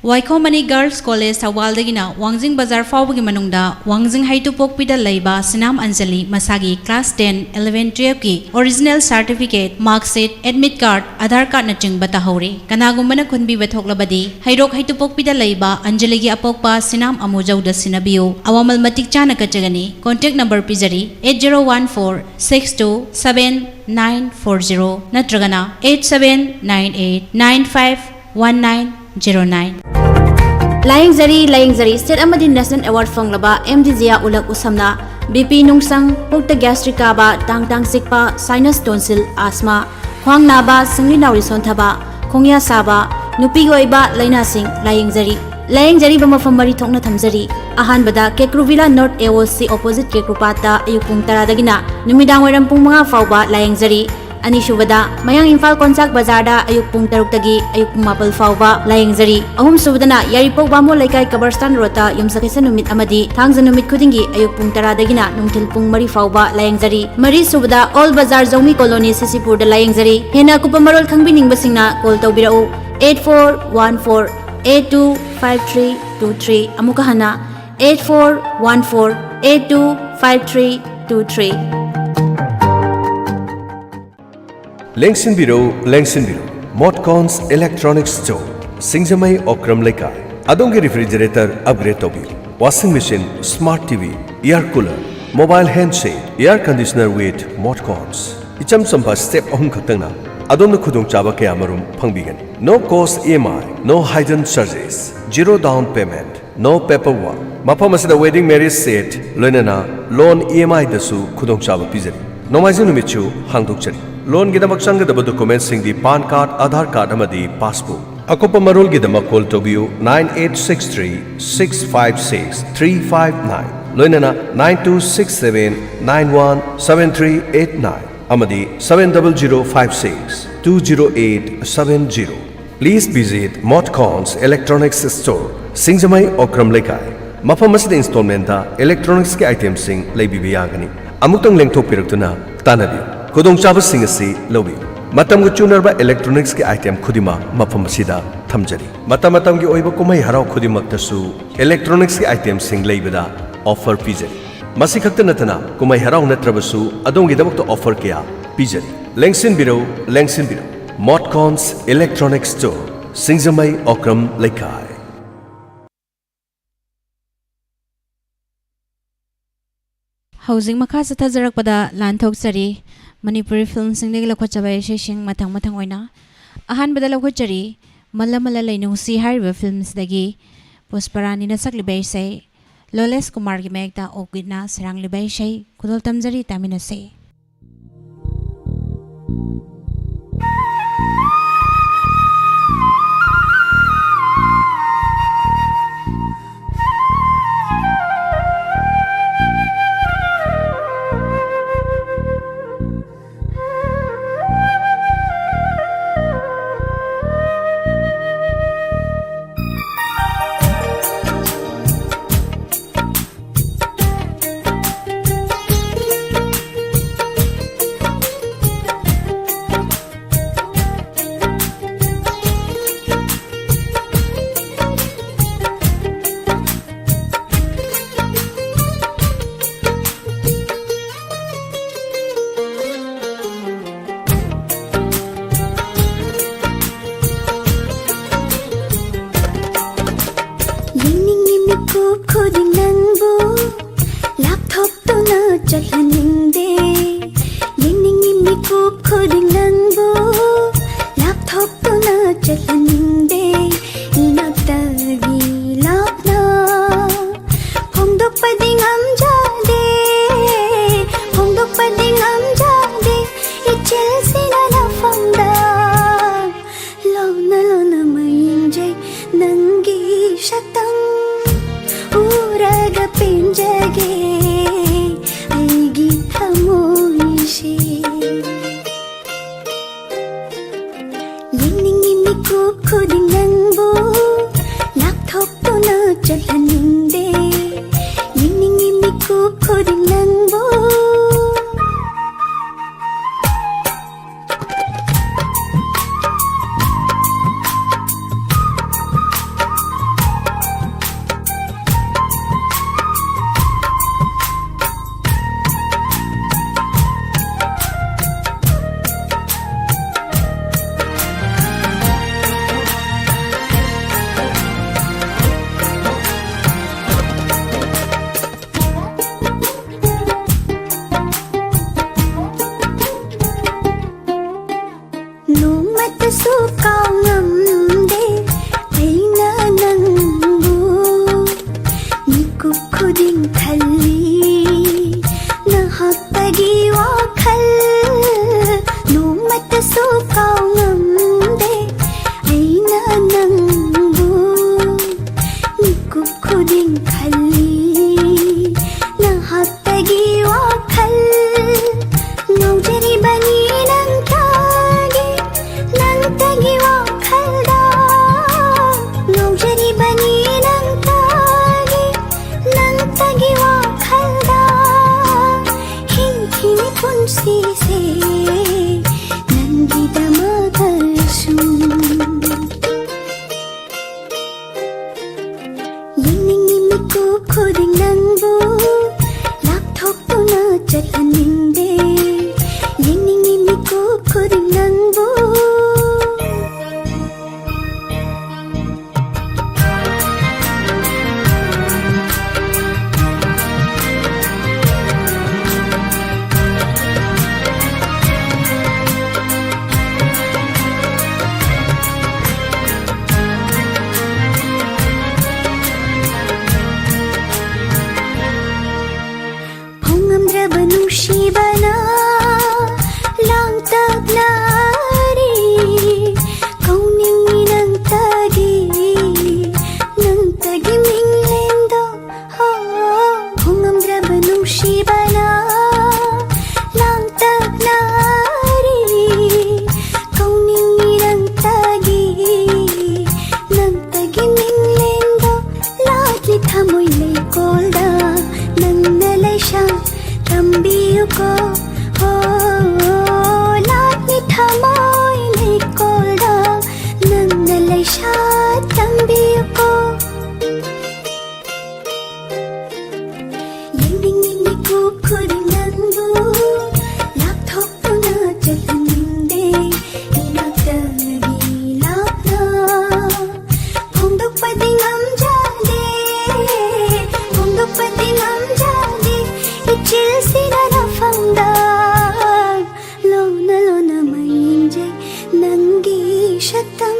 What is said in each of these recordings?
Waikomani Girls College Tawaldagina Wangjing Bazar Fawbagi Manungda Wangjing Haitupokpida Leiba Sinam Anjali Masagi Class 10, 11, 12 ki Original Certificate, Marksheet, Admit Card, Aadhaar Card na chingba tahori Kanagumbana kunbi bethoklabadi Hairok Haitupokpida Leiba Anjali gi apokpa Sinam Amujawda sinabiyo Awamal matik chana kachagani Contact number pizari 8014-627940 Natragana 8798951909 Laying Zari State Amadi National Award Fonglaba MDZia Ulak Usamna BP Nungsang Pukta Gastricaba Tang Sikpa Sinus Tonsil Asthma Khwang Naba Singli Naurison Thaba Khongya Saba Nupi Goiba Laina Sing Laying Zari Bamafam Mari Thongna Thamzari Ahan Bada Kekruvila North AOC opposite Kekrupata Ayupung Taradagina Numidang Waram Pumanga Fauba Laying Zari Anishubada Mayang Infal Konsak Bazarda Ayupung Taruktagi Ayupung Mapal Fauba Laying Zari Ahum Subadana Yaripok Bamo Laikai Kabarstan Rota Yumsakisa Numit Amadi Thangza Numit Kudingi Ayupung Taradagina Nungtilpung Mari Fauba Laying Zari Mari Subada All Bazar Zomi Colony Sisipur da Laying Zari Hena Kupamarol Khangbining Basingna Call Taubirao 8414825323 Amukahana 8414825323 Lengsin Biro, Modcons Electronics Store, Singzamai Okram Lekai, Adongi Refrigerator Upgrade Tobi, Washing Machine, Smart TV, Air Cooler, Mobile Handshade, Air Conditioner with Modcons. Icham Sampa Step on Katana, Adon Kudung Chaba Kamarum Pangbigan. No cost EMI, no hidden charges, zero down payment, no paperwork. Mapamasada Wedding Marriage Set, Lenana, Loan EMI Dasu Kudung Chaba Pizari. No Mazinumichu, Hangdukchari. Loan Gidamak Sangada documents the PAN card, Aadhaar card, Amadi passport. Akopa Marul Gidamak call to view 9863-656-359. Loinana 9267-917389. Amadi 70056-20870. Please visit Modcons Electronics Store, Singzamai Okram Lekai. Mafamasid installment electronics items sing Labibiyagani. Amutang Lengtok Piraktuna, Tanabi. Kudong Chaba Singasi Lobi. Matam Gutunarba electronics item Kudima Mapamasida Tamjari. Matamatam Oiba Kumai Harao Kudimak Tasu electronics items sing Labida offer Pizari. Masikakta Natana Kumai Harao Natrabasu Adongi Dabok offer Kia Pizari. Lengsin Biro Modcons Electronics Store Singzamai Okram Lekai. Housing Makasa Tazarakpada Lantok Sari Manipuri Films in Legla Kochaba Eshei Matang Oina Ahan Badala Kochari Malamala Nusi Harva Films Dagi Posparani na Saklibay Loles Kumar Gimegda Ogidna Sarang Libay Shay Kudol Tamzari Tamina say Uraga pinjage aigi ꯅꯪꯇꯒꯤ ꯋꯥꯈꯜ ꯉꯥꯎꯖꯔꯤꯕꯅꯤ ꯅꯪꯇꯒꯤ ꯅꯪꯇꯒꯤ ꯋꯥꯈꯜꯗ ꯉꯥꯎꯖꯔꯤꯕꯅꯤ ꯅꯪꯇꯒꯤ ꯅꯪꯇꯒꯤ ꯋꯥꯈꯜꯗ ꯍꯤꯡꯈꯤನಿ ꯄꯨꯟꯁꯤꯁꯦ ꯅꯪꯒꯤꯗꯃꯛꯇꯁꯨ ꯌꯦꯡꯅꯤꯡꯉꯤ ꯃꯤꯀꯨꯞ ꯈꯨꯗꯤꯡ ꯅꯪꯕꯨ ꯂꯥꯞꯊꯣꯛꯇꯨꯅ ꯆꯠꯍꯟꯅꯤꯡꯗꯦ ꯌꯦꯡꯅꯤꯡꯉꯤ ꯃꯤꯀꯨꯞ ಖುꯗꯤꯡ ꯅꯪꯕꯨ ꯐꯣꯡꯉꯝꯗ꯭ꯔꯕ ꯅꯨꯡꯁꯤꯕꯅ ꯂꯥꯡꯇꯛꯅꯔꯤ ꯀꯧꯅꯤꯡꯉꯤ ꯅꯪꯇꯒꯤ ꯅꯪꯇꯒꯤ ꯃꯤꯡꯂꯦꯟꯗꯣ ꯐꯣꯡꯉꯝꯗ꯭ꯔꯕ ꯅꯨꯡꯁꯤꯕꯅ ಲಾಂತಕ್ನಾರಿ ಕೌನಿಂಗಿ ನಂತಗಿ ನಂತಗಿ ಮಿಂಗ್ಲೆಂದೋ ಲಾಟ್ಲಿ ಥಮೊಯ್ಲೆ ಕೋಲ್ದ ನನ್ನ ಲೈಶ ತಂಬಿಯುಕೋ ಹೋ ಲಾಟ್ಲಿ ಥಮೊಯ್ಲೆ ಕೋಲ್ದ ನನ್ನ ಲೈಶ ತಂಬಿಯುಕೋ ಎಂದಿನಿಗೂ ಖುದಿ ನಂದು ಲಾಪ್ಟಾಪ್ನ ಚಲನಿಂದೆ ಇನಾಗ್ತಗಿ ಲಾಪ್ನ ಫೋಂದೊಪ್ಪದಿ ನಮ್ಜಾದೆ ಫೋಂದೊಪ್ಪದಿ ನಮ್ಜಾದೆ ಇಚ್ಚಿಲ್ಸಿನ ರಫಂದ ಲೋನ ಲೋನ ಮೈಂಜೆ ನಂಗಿ ಶತಂ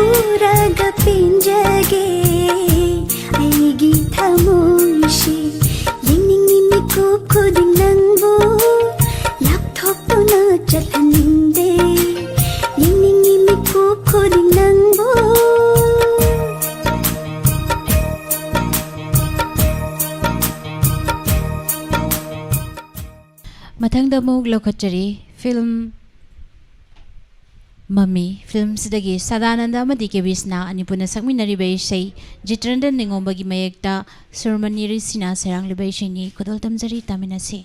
ಊರಗ ಪಿಂಜಗೆ ಐಗಿ ಥಮೋಯಿಶಿ ಯೆಂನಿಂಗಿ ಮಿಕೂಪ್ ಖುದಿಂ ನಂಬು ಲ್ಯಾಪ್ಟಾಪ್ನ ಚಲನಿಂದೆ ಯೆಂನಿಂಗಿ ಮಿಕೂಪ್ ಖುದಿಂ ನಂಬು ꯃꯊꯪꯗ ꯑꯃꯨꯛ ꯂꯧꯈꯠꯆꯔꯤ ꯐꯤꯜꯝ ꯃꯃꯤ ꯐꯤꯜꯝꯁꯤꯗꯒꯤ ꯁꯗꯥꯅꯟꯗ ꯑꯃꯗꯤ ꯀꯦꯕꯤꯁꯅ ꯑꯅꯤ ꯄꯨꯟꯅ ꯁꯛꯃꯤꯟꯅꯔꯤꯕ ꯏꯁꯩ ꯖꯤꯇꯦꯟꯗ꯭ꯔ ꯅꯤꯉꯣꯝꯕꯒꯤ ꯃꯌꯦꯛꯇ ꯁꯨꯔꯃꯅꯤ ꯔꯤꯁꯤꯅ ꯁꯩꯔꯥꯡꯂꯤꯕ ꯏꯁꯩꯅꯤ ꯈꯨꯗꯣꯜ ꯇꯝꯖꯔꯤ ꯇꯥꯃꯤꯟꯅꯁꯤ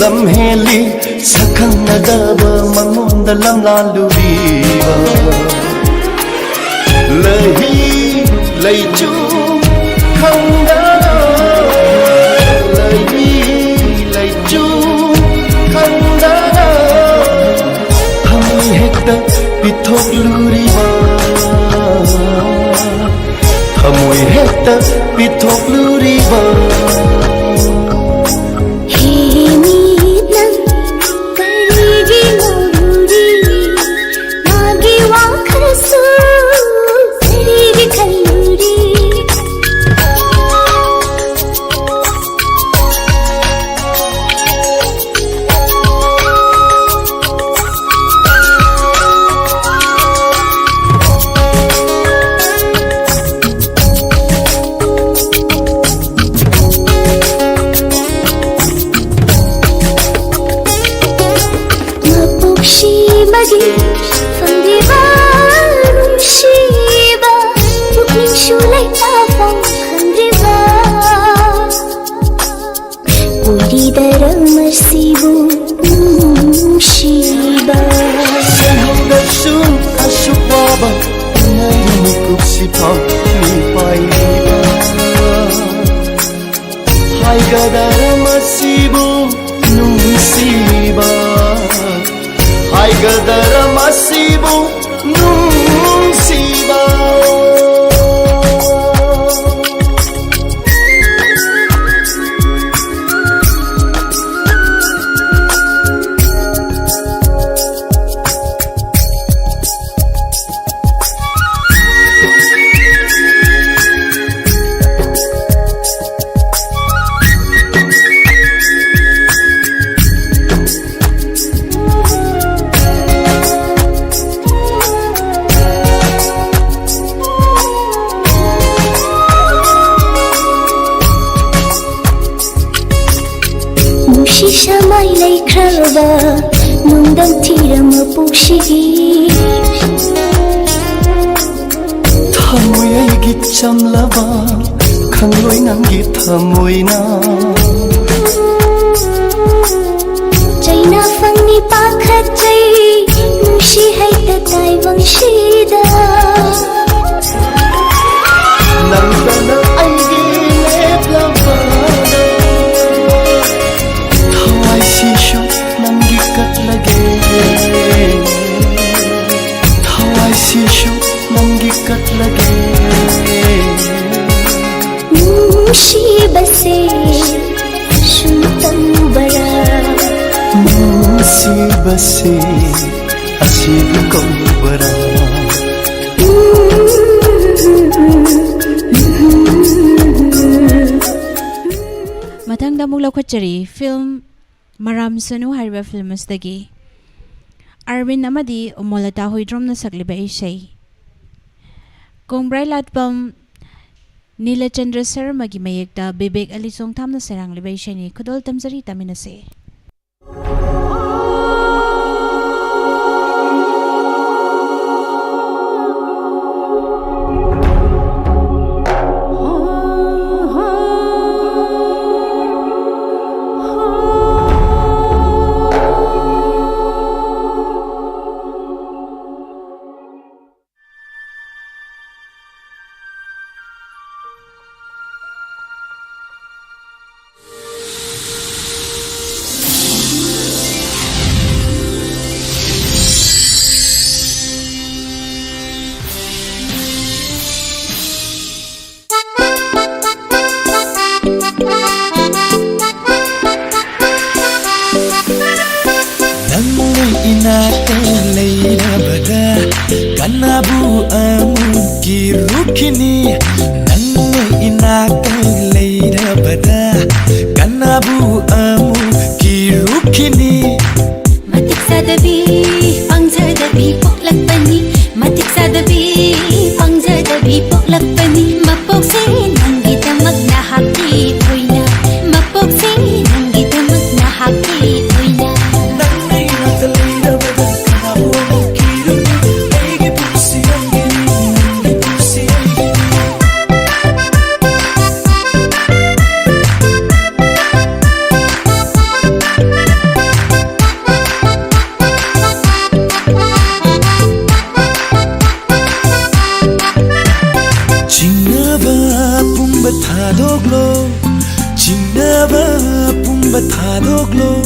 ꯂꯝꯍꯦꯜꯂꯤ ꯁꯛꯈꯪꯅꯗꯕ ꯃꯉꯣꯟꯗ ꯂꯝꯂꯥꯜꯂꯨꯔꯤꯕ ꯂꯩꯍꯤ ꯂꯩꯆꯨ ꯈꯪꯗꯅ ꯂꯩꯍꯤ ꯂꯩꯆꯨ ꯈꯪꯗꯅ ꯊꯃꯣꯏ ꯍꯦꯛꯇ ꯄꯤꯊꯣꯛꯂꯨꯔꯤꯕ ꯊꯃꯣꯏ ꯍꯦꯛꯇ ꯄꯤꯊꯣꯛꯂꯨꯔꯤꯕ ताफम खंद्रिबा उरिदरमसिबु नुंशिबा Senhordasu asupaba Nayum kupsipa Mipaiba Haigadarmasibu nungsiba Haigadarmasibu nungsiba Shamai lay krava nungdang tiram pushigi Thamoy ay gitsamlaba Khangloy nang githamoy na Jaina fangni pakhat jai nungshi hai tatai wangshida Nangdana ay gileplaba Thawai sishu nang gikatlage Thawai sishu nang gikatlage nungshi base shuntam bara Nungsi base asibu kaubara Matangda mula kwachari film Maram Sanu hariba film asdagi Arvin amadi umolata hoidrom na sagliba Eshei Kongbrai latpam Nilachandra Sarmagi mayekta Bebek Alisong tamna serang liba Eshei ni kudol tamzari taminase Kanabu amuki rukini Nanne inaka leida bada Kanabu amuki rukini Matik sadabi pangzadabi poklakpani Matik sadabi pangzadabi poklakpani Mapokse nanggidamak na haki toina Mapokse nanggidamak na haki toina Nanne inaka leida bada Kanabu amuki Thadoglo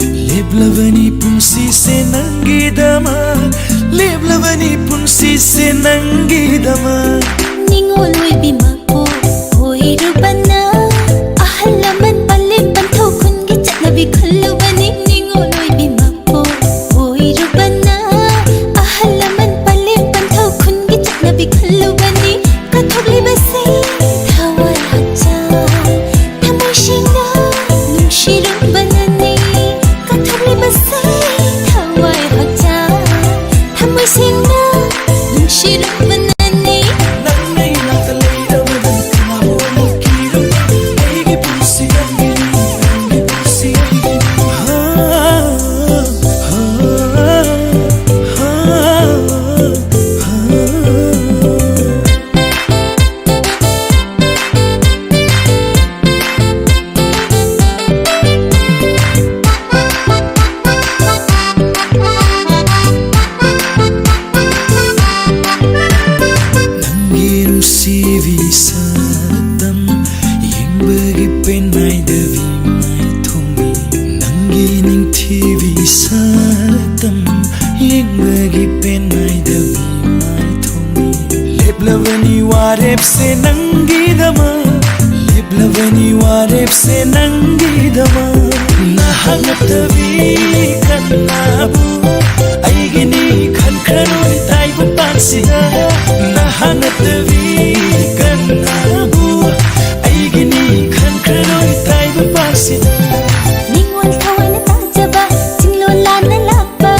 Leblavani punsi se nangidama Leblavani punsi se nangidama Ningoloy bimako hoirubana Ahalaman palim pantaw kun gitanabi kulubani Ningoloy bimako hoirubana Ahalaman palim pantaw kun gitanabi kulubani Katogli basi thawal hacha Thamoy shinga nungshirong banani Katogli basi thawal hacha Thamoy shinga nungshirong banani Nanne inaka leida bada se nangidama Liblavani warep se nangidama Nahanatavi kanabu Aigini khankaroi taibu pansina Nahanatavi kanabu Aigini khankaroi taibu pansina Ningwal kawan tajaba Tinglon lana lapa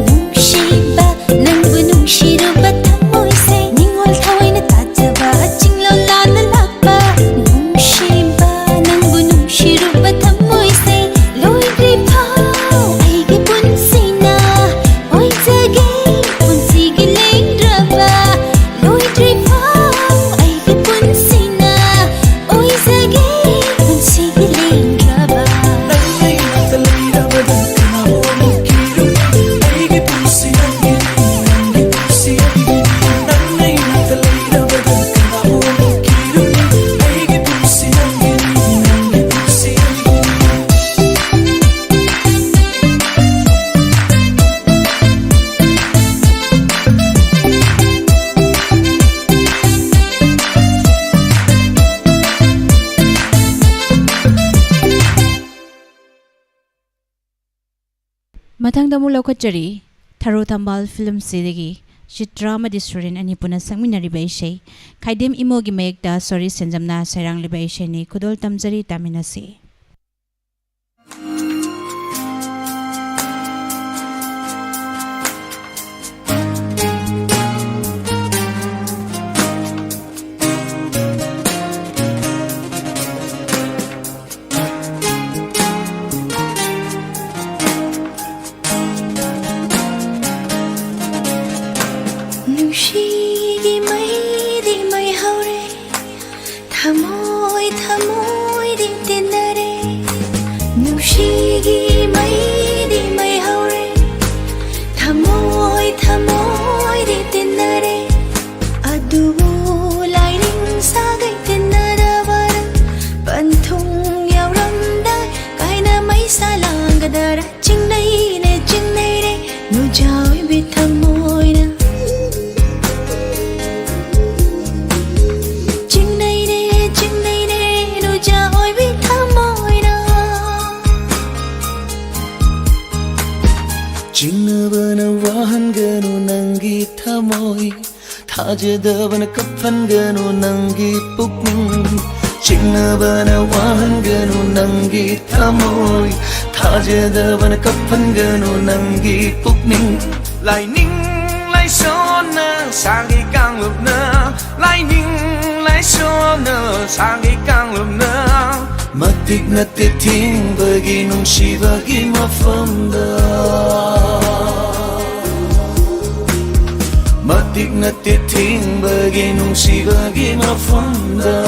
Nungshiba Nangbu nungshiruba tamoy say Ningwal kawan tajaba Tinglon lana lapa Nungshiba Nangbu nungshiruba tamoy say Loy gripao Aigi punsina Oy jage Punsigi lengraba Loy gripao Aigi punsina Oy jage Punsigi lengraba Mathangda mu laukachari Tharo Thambal film sidagi Chitra amadi Surin ani puna sangminariba Eshei Khaidem imogi mayekta Sori senjamna sairang Eshei ni khudol tamjari taminasi Nushigi mai haure Thamoy thamoy di tinare Nushigi mai haure Thamoy thamoy di tinare Adubu laining sagai tinarabar Panthung yauramda kaina mai salangadara Chingnai re Nu jawi bi thamoy na Chinnabana wahan ganu nangi thamoy Thajadavana kaphan ganu nangi pukning Chinnabana wahan ganu nangi thamoy Thajadavana kaphan ganu nangi pukning Lightning lai sona sangi kanglupna Lightning lai sona sangi kanglupna Matik na titing bagi nung shibagi mafamda Matik na titing bagi nung shibagi mafamda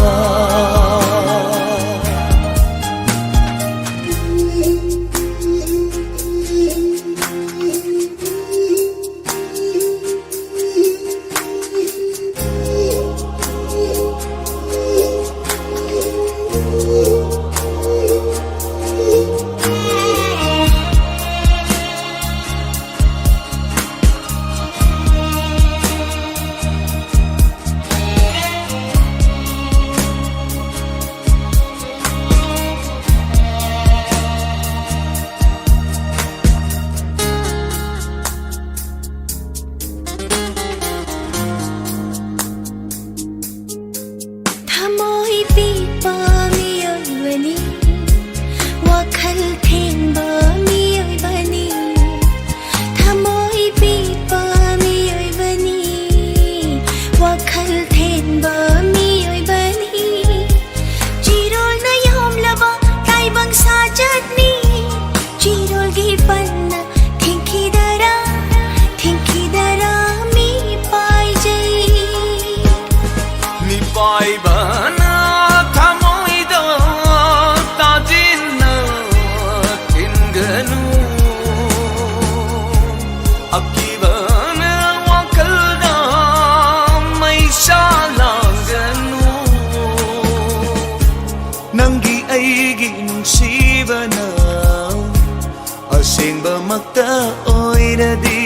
makta oiradi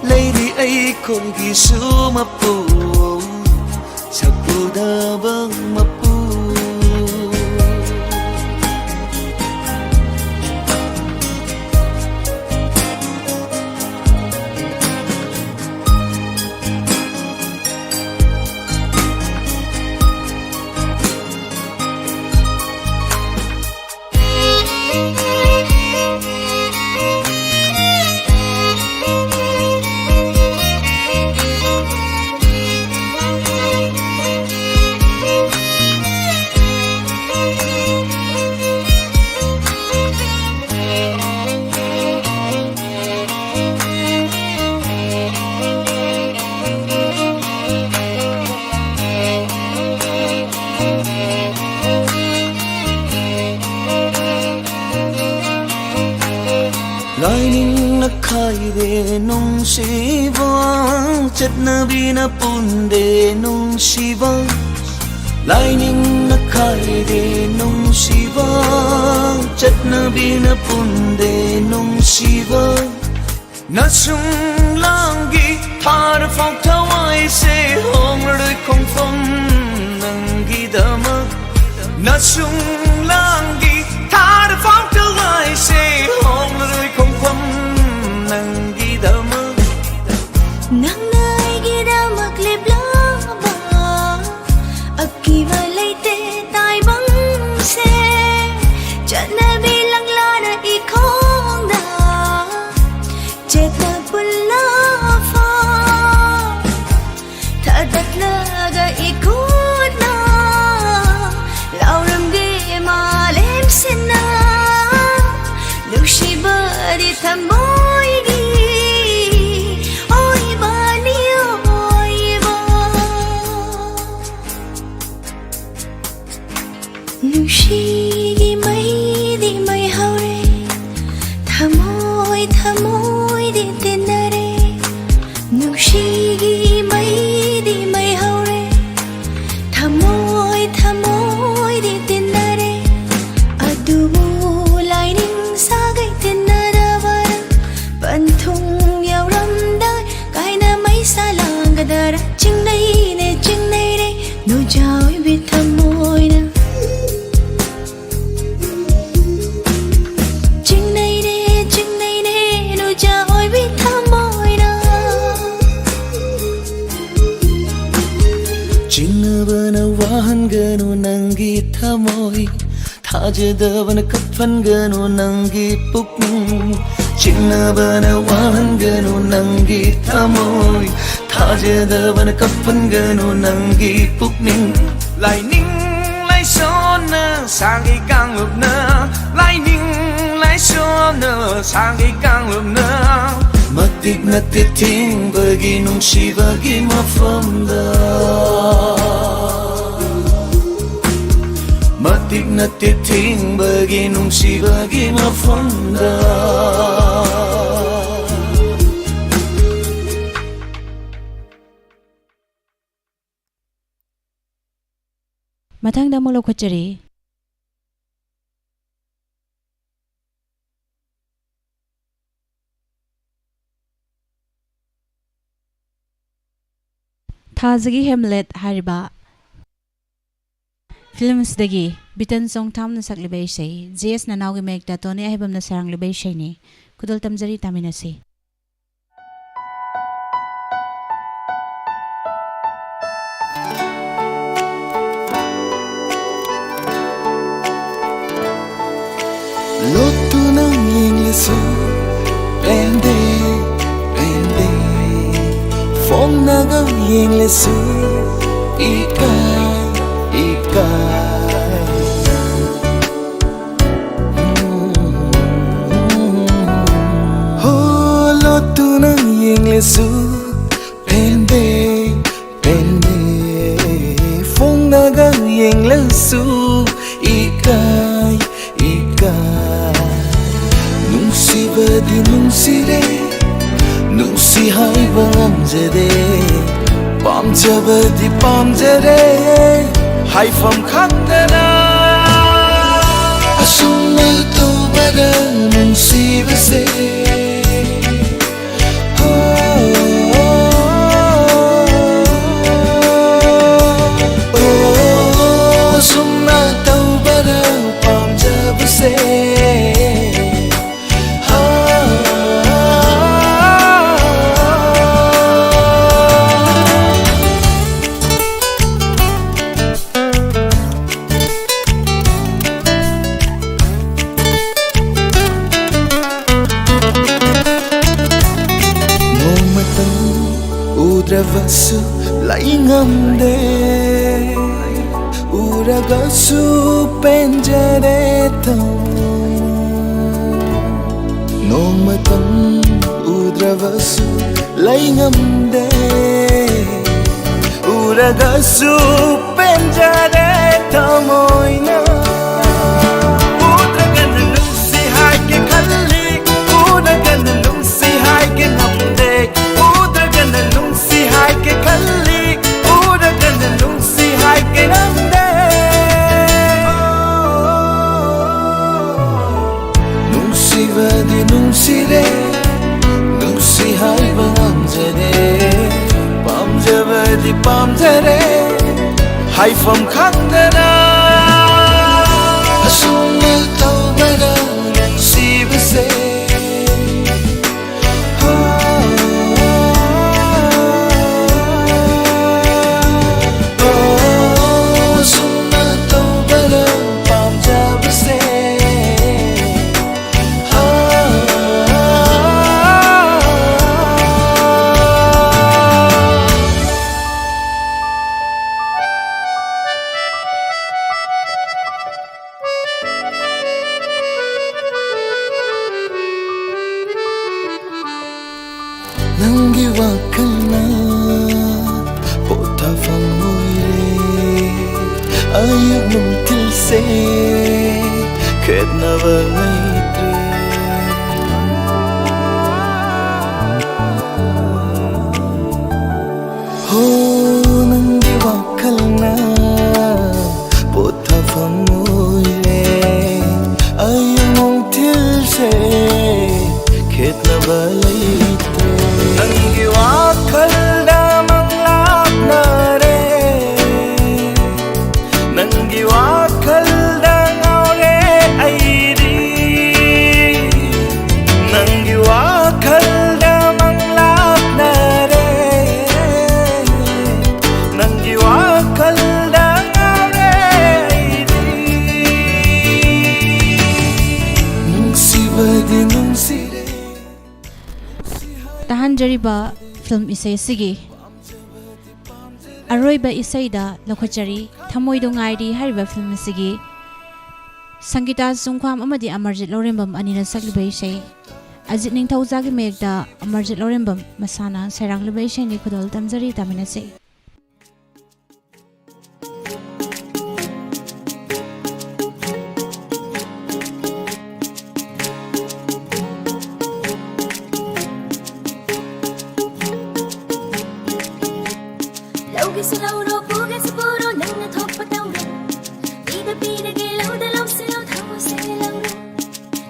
leiri ai kongi sumapu ꯎꯗꯕ ꯃꯄꯨ Lining na kaide nung shiva Chatnabi na punde nung shiva Lining na kaide nung shiva Chatnabi na punde nung shiva Nasung langi thar phong thawai se hong roi khong phong nangi dama Nasung langi thar phong thawai se hong roi khong phong nangi dama nang nai gira maklib laba abki walai te tai bang se chana bilang lana ikong da cheta pulla fa thadat laga ikut na lauram ge malem sina lushi bari thamoy gi oi bani oi ba lushi gi mai di mai haure thamoy thamoy di tinare lushi gi mai di mai haure thamoy thamoy di tinare adubu lining sagai tinaravar panthung yauram dai kaina mai salang gadara chingnai re nu jawi bi thamoy na chingnai re nu jawi bi thamoy na Chinabana wahan ganu nangi thamoy Thajadavana kaphan ganu nangi pukning Chinabana wahan ganu nangi thamoy Thajadavana kaphan ganu nangi pukning Lai ning lai son na sangi kang lup na Lai ning lai son na sangi kang lup na Matik na titing bagi nung shivagi mafamda Matik na titing bagi nung shivagi mafamda Mathangda mulo khochari Thazagi Hamlet hariba films dagi bitan song tham na saklibe Eshei JS na nawgi mek da tone ahibam na sarang libe Eshei ni kudol tamjari taminasi Lotu nang inglesu pende pende Phong naga inglesu ikai ikai Oh lotu nang inglesu pende pende Phong naga inglesu ikai ikai Nungsibadi nungsire Nungsi haiba ngamjare Pamjabadi pamjare Haifam khangdana Asumna tubada nungsibase Udravassu laingamde Uragasu penjare thamoy Nomatam udravassu laingamde Uragasu penjare thamoy na Udragan nungsi hai ke khalli Udragan nungsi hai ke namde Udragan nungsi hai ke khalli Udragan nungsi hai ke namde Nungsi vadi nungsi re Nungsi hai bangamjare Pamjavadi pamjare Haifam khandana Asumil tawbara Nungsibase Asumil tawbara Pamjavase Nangi wakana Potafam moire Ayub nungtil se Kednava maitre Ho nangi wakana Potafam moire Ayub nungtil se Kednava maitre Nangi wakal damang laknare Nangi wakal dangaure airi Nangi wakal damang laknare Nangi wakal dangaure airi Nungsi badi nungsi Tahanjariba film isay sige Aroiba isayda lokhachari thamoido ngairi hariba film sige Sangita Sungkhwam amadi Amarjit Lorembam anina sakliba isay Ajit Ningthauzagi mayekda Amarjit Lorembam masana sairagliba isay ni khudol tamjari taminase Laugi lauro puge puro nangna thoppa tauro Pida pida ge lauda lausi lau thamu se lauro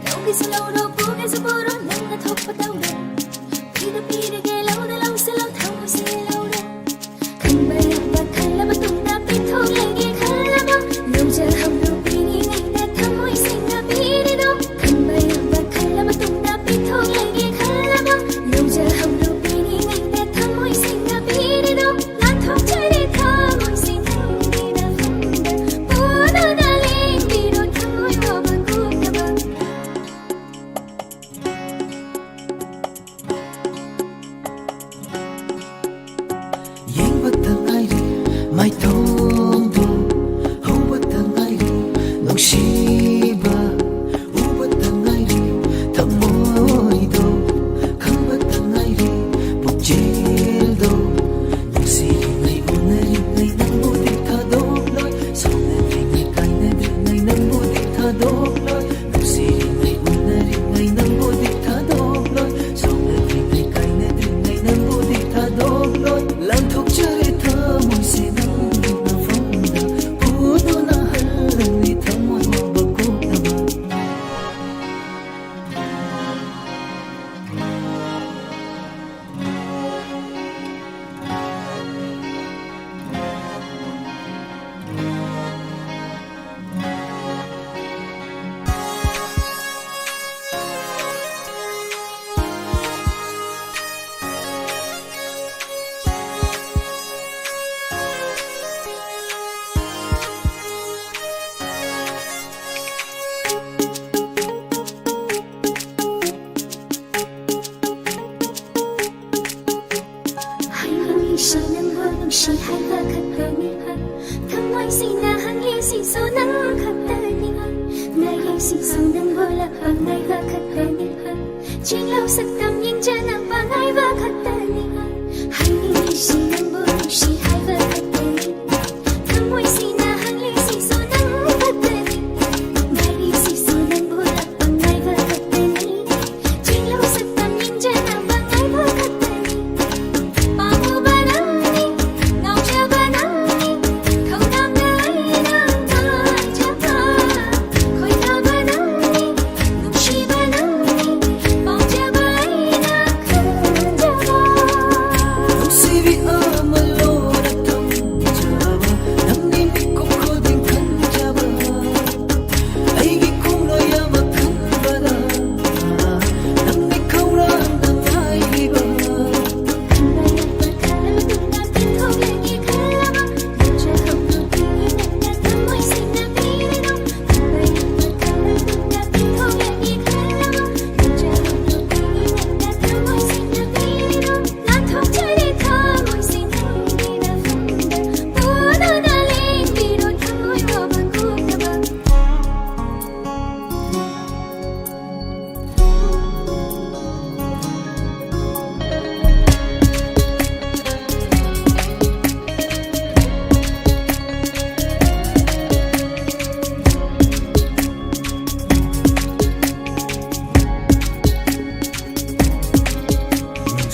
Laugi lauro puge puro nangna thoppa tauro Pida pida ge lauda lausi lau thamu se lauro Thamoy sina hangli siso nang khatani Ngai siso nang bola pangai va khatani Chinglaw saktam yingja nang pangai va khatani Hai ni shi nang bola shi hai va khatani Thamoy sina hangli siso nang khatani Ngai siso nang bola pangai va khatani Chinglaw saktam yingja nang pangai va khatani Pamu banani ngau cha banani Khâu nam nai nang nai cha pa Khoi ta banani nung shi banani Pao cha bai na khan cha ba Sivi amalo na tam jaba namni mikko khoding khan jaba aigi kumlo yama khan bada namni kaura ngai liba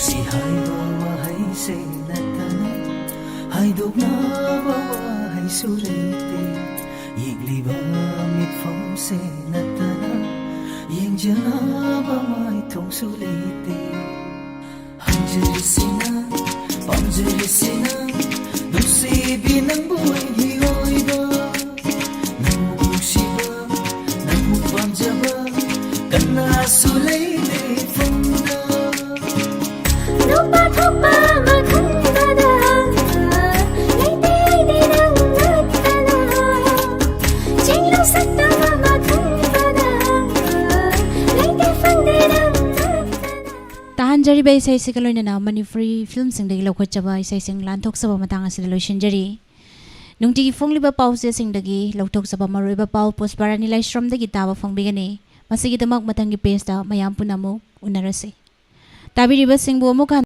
si hai wa hai se natana hai dok na wa hai surete yigli ba mit phong se natana yeng jana ba mai thong sulete hanjari sina panjari sina dusi binang boy hi oi ba nang si ba nang panjaba kana sulete phong na Lupa thopa ma khan bada Leite aide nang natana Chinglaw saktam ma khan bada Leite fangde nang natana Tahanjari ba isay si kaloy na Manipuri film sing dagi lawkot chaba isay sing lantok sa matang asila loishinjari nung tigi fong liba pau siya sing dagi lawtok sa maroy ba pau pospara nilay shrom dagi tawa fong bigani masigi damag matangi pesta mayampu namo unarase Tabi riba sing buo mo